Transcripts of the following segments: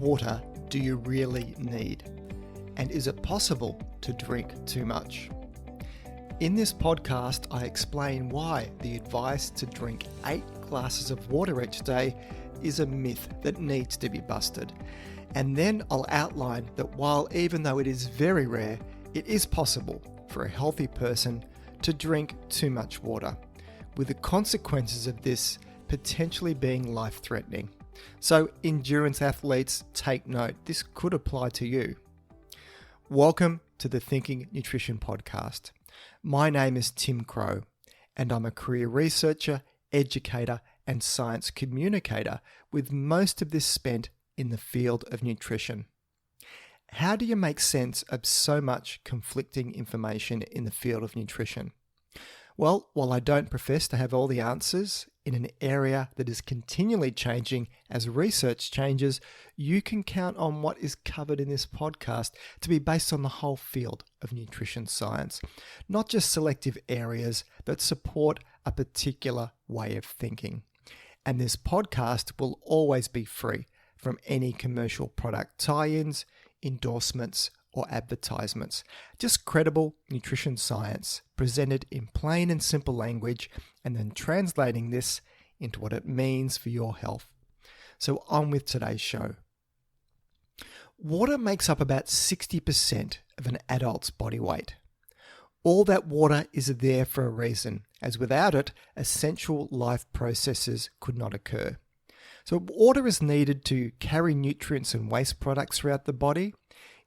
water do you really need? And is it possible to drink too much? In this podcast, I explain why the advice to drink 8 glasses of water each day is a myth that needs to be busted. And then I'll outline that while even though it is very rare, it is possible for a healthy person to drink too much water, with the consequences of this potentially being life-threatening. So endurance athletes, take note, this could apply to you. Welcome to the Thinking Nutrition Podcast. My name is Tim Crow, and I'm a career researcher, educator, and science communicator, with most of this spent in the field of nutrition. How do you make sense of so much conflicting information in the field of nutrition? Well, while I don't profess to have all the answers in an area that is continually changing as research changes, you can count on what is covered in this podcast to be based on the whole field of nutrition science, not just selective areas that support a particular way of thinking. And this podcast will always be free from any commercial product tie-ins, endorsements, or advertisements. Just credible nutrition science presented in plain and simple language, and then translating this into what it means for your health. So on with today's show. Water makes up about 60% of an adult's body weight. All that water is there for a reason, as without it, essential life processes could not occur. So water is needed to carry nutrients and waste products throughout the body.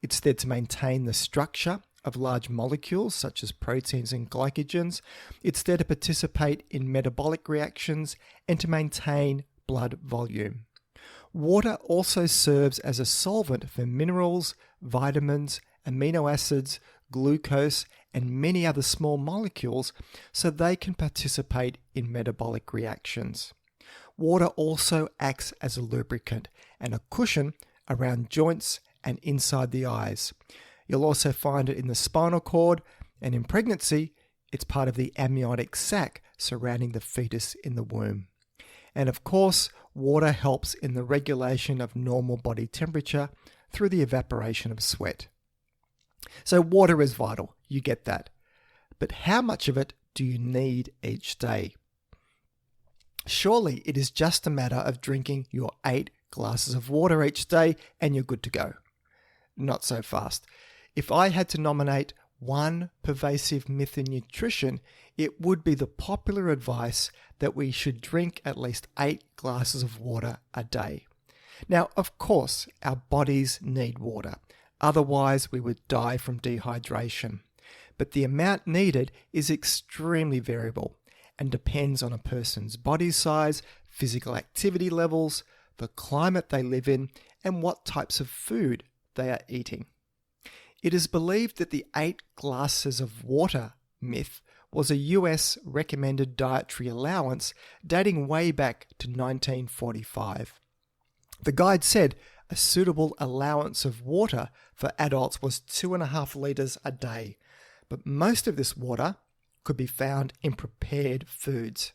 It's there to maintain the structure of large molecules such as proteins and glycogens. It's there to participate in metabolic reactions and to maintain blood volume. Water also serves as a solvent for minerals, vitamins, amino acids, glucose, and many other small molecules so they can participate in metabolic reactions. Water also acts as a lubricant and a cushion around joints and inside the eyes. You'll also find it in the spinal cord, and in pregnancy, it's part of the amniotic sac surrounding the fetus in the womb. And of course, water helps in the regulation of normal body temperature through the evaporation of sweat. So water is vital, you get that. But how much of it do you need each day? Surely it is just a matter of drinking your 8 glasses of water each day and you're good to go. Not so fast. If I had to nominate one pervasive myth in nutrition, it would be the popular advice that we should drink at least 8 glasses of water a day. Now, of course, our bodies need water. Otherwise, we would die from dehydration. But the amount needed is extremely variable and depends on a person's body size, physical activity levels, the climate they live in, and what types of food they are eating. It is believed that the 8 glasses of water myth was a US recommended dietary allowance dating way back to 1945. The guide said a suitable allowance of water for adults was 2.5 litres a day, but most of this water could be found in prepared foods.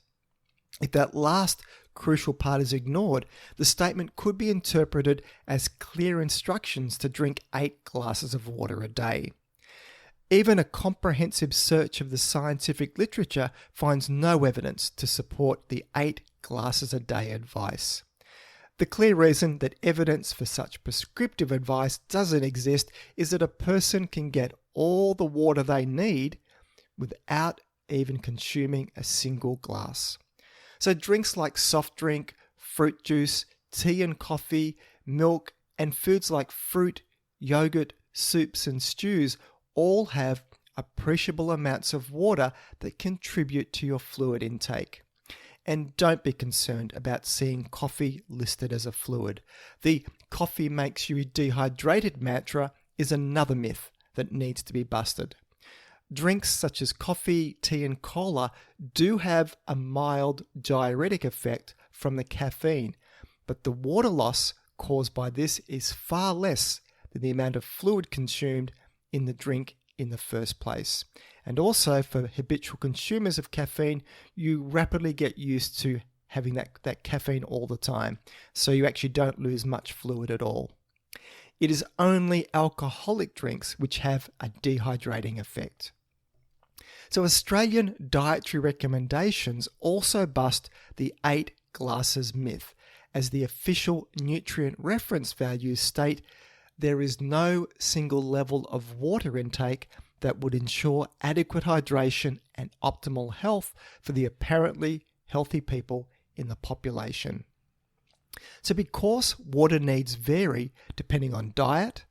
If that last crucial part is ignored, the statement could be interpreted as clear instructions to drink 8 glasses of water a day. Even a comprehensive search of the scientific literature finds no evidence to support the 8 glasses a day advice. The clear reason that evidence for such prescriptive advice doesn't exist is that a person can get all the water they need without even consuming a single glass. So drinks like soft drink, fruit juice, tea and coffee, milk, and foods like fruit, yogurt, soups and stews all have appreciable amounts of water that contribute to your fluid intake. And don't be concerned about seeing coffee listed as a fluid. The coffee makes you dehydrated mantra is another myth that needs to be busted. Drinks such as coffee, tea, and cola do have a mild diuretic effect from the caffeine, but the water loss caused by this is far less than the amount of fluid consumed in the drink in the first place. And also for habitual consumers of caffeine, you rapidly get used to having that caffeine all the time. So you actually don't lose much fluid at all. It is only alcoholic drinks which have a dehydrating effect. So Australian dietary recommendations also bust the 8 glasses myth, as the official nutrient reference values state there is no single level of water intake that would ensure adequate hydration and optimal health for the apparently healthy people in the population. So because water needs vary depending on diet,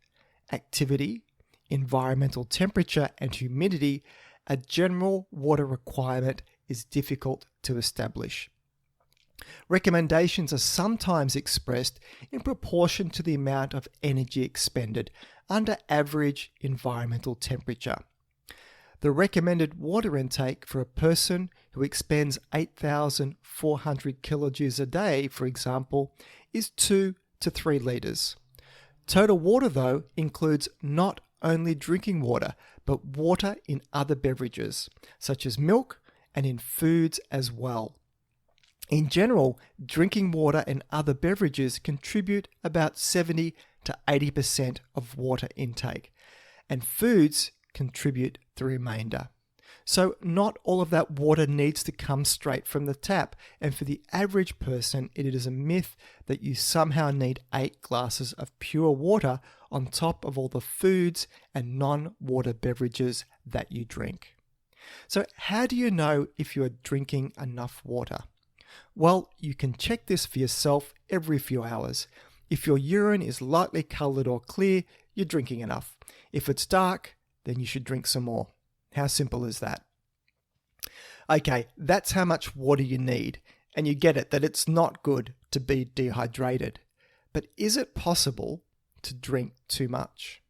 activity, environmental temperature and humidity, a general water requirement is difficult to establish. Recommendations are sometimes expressed in proportion to the amount of energy expended under average environmental temperature. The recommended water intake for a person who expends 8,400 kilojoules a day, for example, is 2 to 3 litres. Total water, though, includes not only drinking water, but water in other beverages, such as milk, and in foods as well. In general, drinking water and other beverages contribute about 70 to 80% of water intake, and foods contribute the remainder. So not all of that water needs to come straight from the tap, and for the average person, it is a myth that you somehow need 8 glasses of pure water on top of all the foods and non-water beverages that you drink. So how do you know if you are drinking enough water? Well, you can check this for yourself every few hours. If your urine is lightly coloured or clear, you're drinking enough. If it's dark, then you should drink some more. How simple is that? Okay, that's how much water you need, and you get it that it's not good to be dehydrated. But is it possible to drink too much?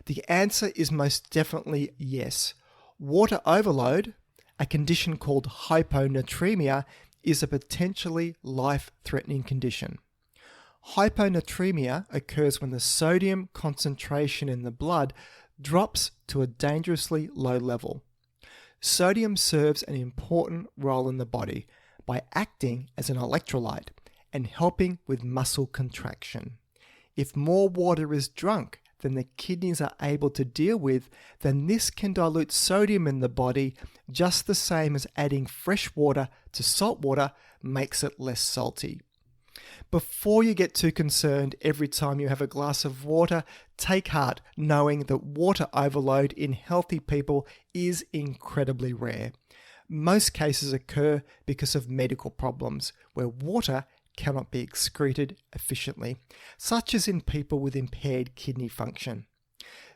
The answer is most definitely yes. Water overload, a condition called hyponatremia, is a potentially life-threatening condition. Hyponatremia occurs when the sodium concentration in the blood drops to a dangerously low level. Sodium serves an important role in the body by acting as an electrolyte and helping with muscle contraction. If more water is drunk than the kidneys are able to deal with, then this can dilute sodium in the body, just the same as adding fresh water to salt water makes it less salty. Before you get too concerned every time you have a glass of water, take heart knowing that water overload in healthy people is incredibly rare. Most cases occur because of medical problems where water cannot be excreted efficiently, such as in people with impaired kidney function.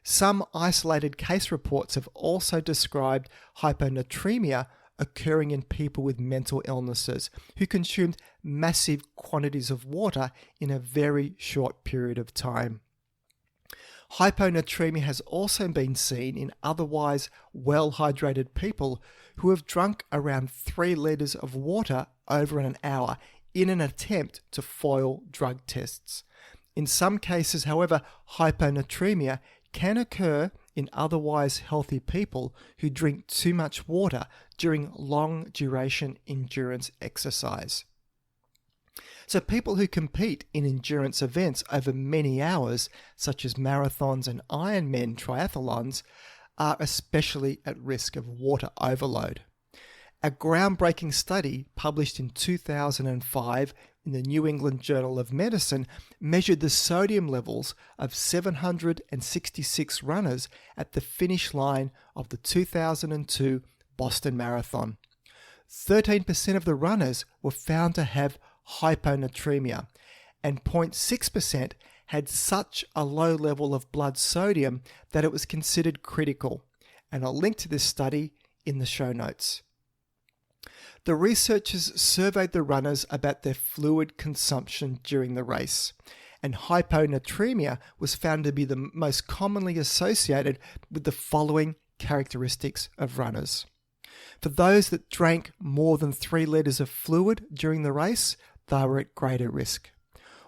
Some isolated case reports have also described hyponatremia occurring in people with mental illnesses who consumed massive quantities of water in a very short period of time. Hyponatremia has also been seen in otherwise well-hydrated people who have drunk around 3 litres of water over an hour in an attempt to foil drug tests. In some cases, however, hyponatremia can occur in otherwise healthy people who drink too much water during long duration endurance exercise. So people who compete in endurance events over many hours, such as marathons and Ironman triathlons, are especially at risk of water overload. A groundbreaking study published in 2005 in the New England Journal of Medicine measured the sodium levels of 766 runners at the finish line of the 2002 Boston Marathon. 13% of the runners were found to have hyponatremia, and 0.6% had such a low level of blood sodium that it was considered critical. And I'll link to this study in the show notes. The researchers surveyed the runners about their fluid consumption during the race, and hyponatremia was found to be the most commonly associated with the following characteristics of runners. For those that drank more than 3 litres of fluid during the race, they were at greater risk.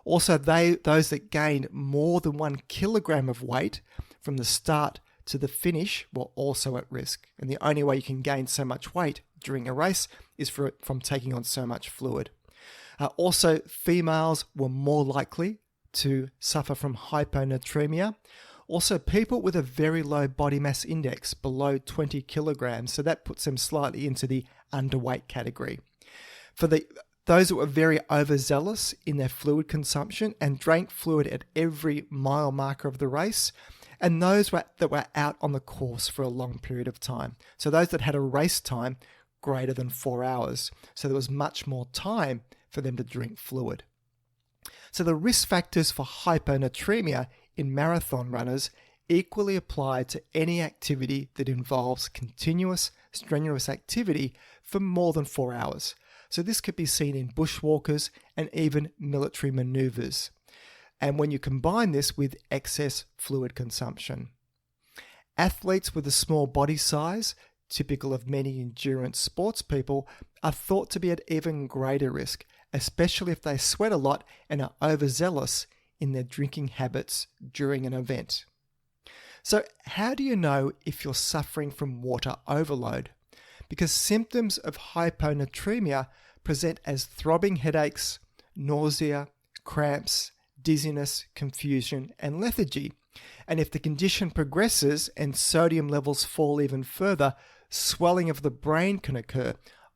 Also, those that gained more than 1 kilogram of weight from the start to the finish were also at risk. And the only way you can gain so much weight during a race is from taking on so much fluid. Also, females were more likely to suffer from hyponatremia. Also, people with a very low body mass index, below 20 kilograms, so that puts them slightly into the underweight category. For those that were very overzealous in their fluid consumption and drank fluid at every mile marker of the race, and those that were out on the course for a long period of time. So those that had a race time greater than 4 hours. So there was much more time for them to drink fluid. So the risk factors for hyponatremia in marathon runners equally apply to any activity that involves continuous, strenuous activity for more than 4 hours. So this could be seen in bushwalkers and even military maneuvers. And when you combine this with excess fluid consumption. Athletes with a small body size, typical of many endurance sports people, are thought to be at even greater risk, especially if they sweat a lot and are overzealous in their drinking habits during an event. So how do you know if you're suffering from water overload? Because symptoms of hyponatremia present as throbbing headaches, nausea, cramps, dizziness, confusion, and lethargy. And if the condition progresses and sodium levels fall even further, swelling of the brain can occur,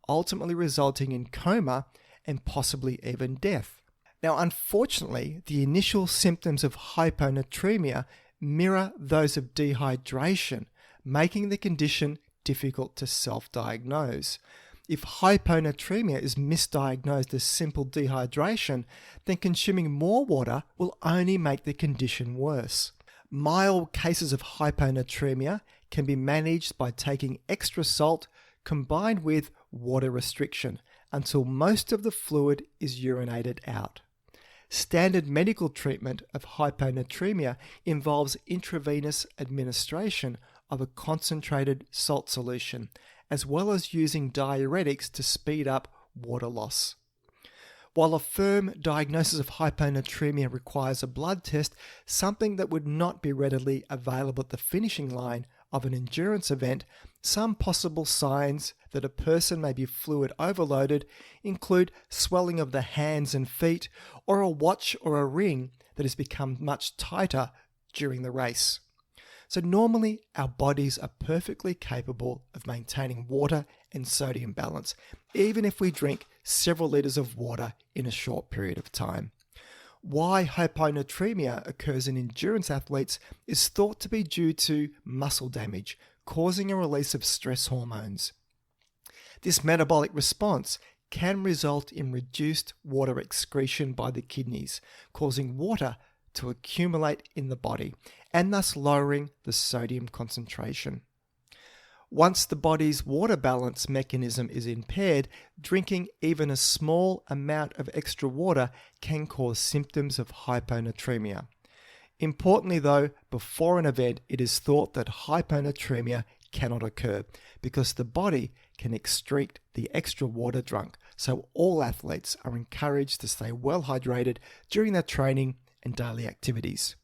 ultimately resulting in coma and possibly even death. Now, unfortunately, the initial symptoms of hyponatremia mirror those of dehydration, making the condition difficult to self-diagnose. If hyponatremia is misdiagnosed as simple dehydration, then consuming more water will only make the condition worse. Mild cases of hyponatremia can be managed by taking extra salt combined with water restriction until most of the fluid is urinated out. Standard medical treatment of hyponatremia involves intravenous administration of a concentrated salt solution, as well as using diuretics to speed up water loss. While a firm diagnosis of hyponatremia requires a blood test, something that would not be readily available at the finishing line of an endurance event, some possible signs that a person may be fluid overloaded include swelling of the hands and feet, or a watch or a ring that has become much tighter during the race. So normally our bodies are perfectly capable of maintaining water and sodium balance, even if we drink several liters of water in a short period of time. Why hyponatremia occurs in endurance athletes is thought to be due to muscle damage, causing a release of stress hormones. This metabolic response can result in reduced water excretion by the kidneys, causing water to accumulate in the body and thus lowering the sodium concentration. Once the body's water balance mechanism is impaired, drinking even a small amount of extra water can cause symptoms of hyponatremia. Importantly though, before an event, it is thought that hyponatremia cannot occur because the body can excrete the extra water drunk, so all athletes are encouraged to stay well hydrated during their training and daily activities.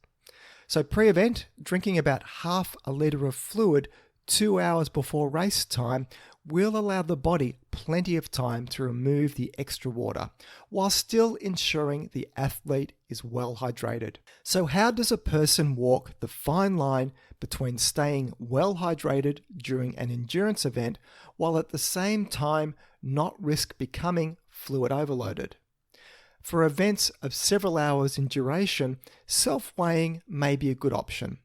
So pre-event, drinking about half a litre of fluid 2 hours before race time will allow the body plenty of time to remove the extra water, while still ensuring the athlete is well hydrated. So how does a person walk the fine line between staying well hydrated during an endurance event, while at the same time not risk becoming fluid overloaded? For events of several hours in duration, self-weighing may be a good option.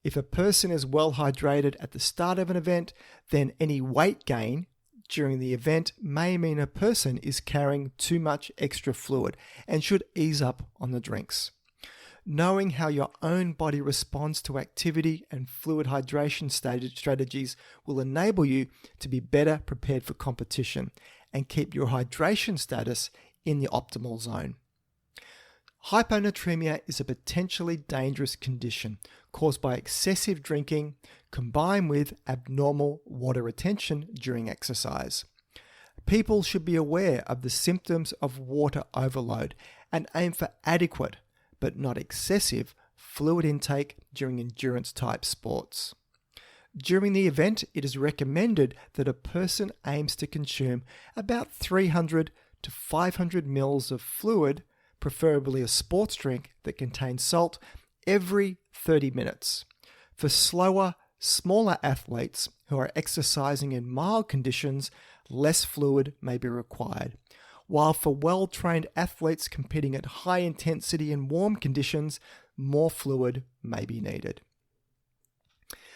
If a person is well hydrated at the start of an event, then any weight gain during the event may mean a person is carrying too much extra fluid and should ease up on the drinks. Knowing how your own body responds to activity and fluid hydration strategies will enable you to be better prepared for competition and keep your hydration status in the optimal zone. Hyponatremia is a potentially dangerous condition caused by excessive drinking combined with abnormal water retention during exercise. People should be aware of the symptoms of water overload and aim for adequate, but not excessive, fluid intake during endurance-type sports. During the event, it is recommended that a person aims to consume about 300 to 500 ml of fluid, preferably a sports drink that contains salt, every 30 minutes. For slower, smaller athletes who are exercising in mild conditions, less fluid may be required, while for well-trained athletes competing at high intensity in warm conditions, more fluid may be needed.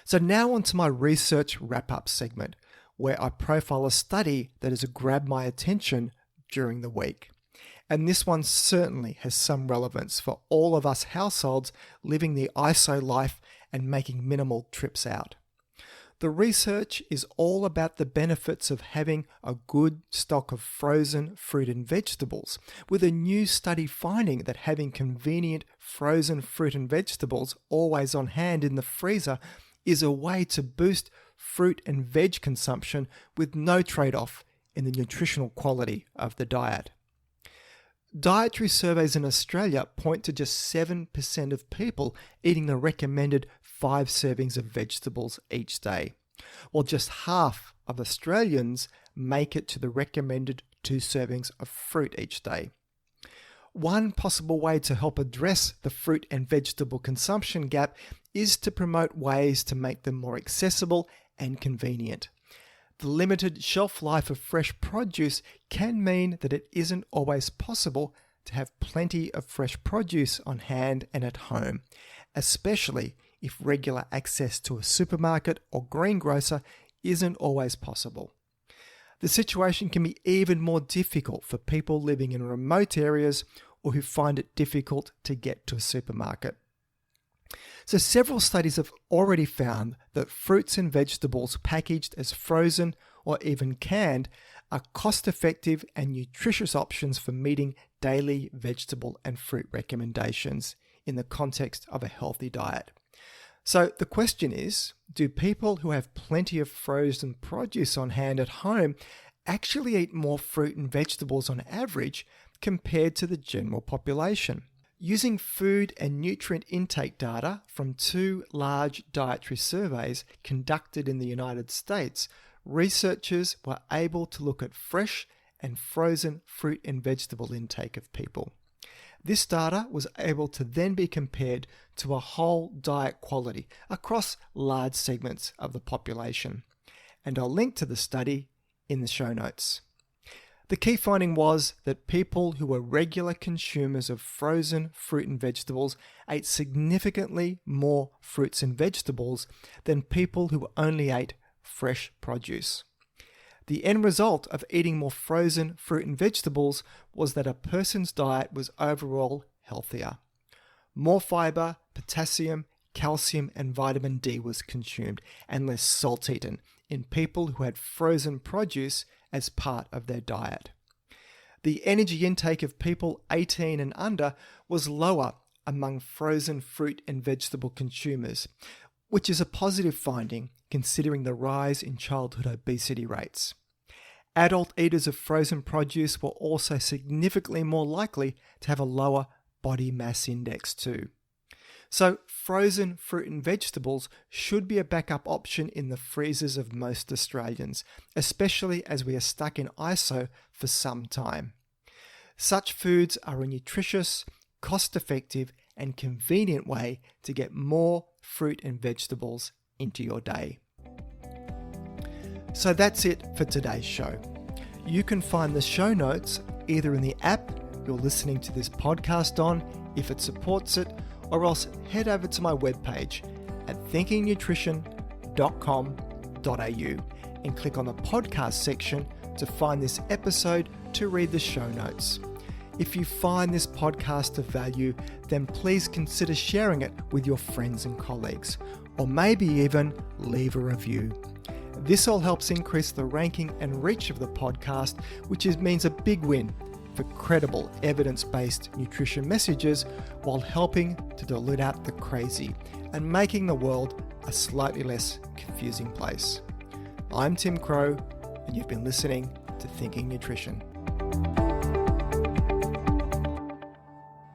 So now on to my research wrap-up segment, where I profile a study that has grabbed my attention during the week. And this one certainly has some relevance for all of us households living the ISO life and making minimal trips out. The research is all about the benefits of having a good stock of frozen fruit and vegetables, with a new study finding that having convenient frozen fruit and vegetables always on hand in the freezer is a way to boost fruit and veg consumption with no trade-off in the nutritional quality of the diet. Dietary surveys in Australia point to just 7% of people eating the recommended 5 servings of vegetables each day, while just half of Australians make it to the recommended 2 servings of fruit each day. One possible way to help address the fruit and vegetable consumption gap is to promote ways to make them more accessible and convenient. The limited shelf life of fresh produce can mean that it isn't always possible to have plenty of fresh produce on hand and at home, especially if regular access to a supermarket or greengrocer isn't always possible. The situation can be even more difficult for people living in remote areas or who find it difficult to get to a supermarket. So several studies have already found that fruits and vegetables packaged as frozen or even canned are cost-effective and nutritious options for meeting daily vegetable and fruit recommendations in the context of a healthy diet. So the question is, do people who have plenty of frozen produce on hand at home actually eat more fruit and vegetables on average compared to the general population? Using food and nutrient intake data from 2 large dietary surveys conducted in the United States, researchers were able to look at fresh and frozen fruit and vegetable intake of people. This data was able to then be compared to a whole diet quality across large segments of the population. And I'll link to the study in the show notes. The key finding was that people who were regular consumers of frozen fruit and vegetables ate significantly more fruits and vegetables than people who only ate fresh produce. The end result of eating more frozen fruit and vegetables was that a person's diet was overall healthier. More fiber, potassium, calcium, and vitamin D was consumed, and less salt eaten in people who had frozen produce as part of their diet. The energy intake of people 18 and under was lower among frozen fruit and vegetable consumers, which is a positive finding considering the rise in childhood obesity rates. Adult eaters of frozen produce were also significantly more likely to have a lower body mass index too. So frozen fruit and vegetables should be a backup option in the freezers of most Australians, especially as we are stuck in ISO for some time. Such foods are a nutritious, cost-effective and convenient way to get more fruit and vegetables into your day. So that's it for today's show. You can find the show notes either in the app you're listening to this podcast on, if it supports it, or else head over to my webpage at thinkingnutrition.com.au and click on the podcast section to find this episode to read the show notes. If you find this podcast of value, then please consider sharing it with your friends and colleagues, or maybe even leave a review. This all helps increase the ranking and reach of the podcast, which means a big win for credible evidence-based nutrition messages while helping to dilute out the crazy and making the world a slightly less confusing place. I'm Tim Crow, and you've been listening to Thinking Nutrition.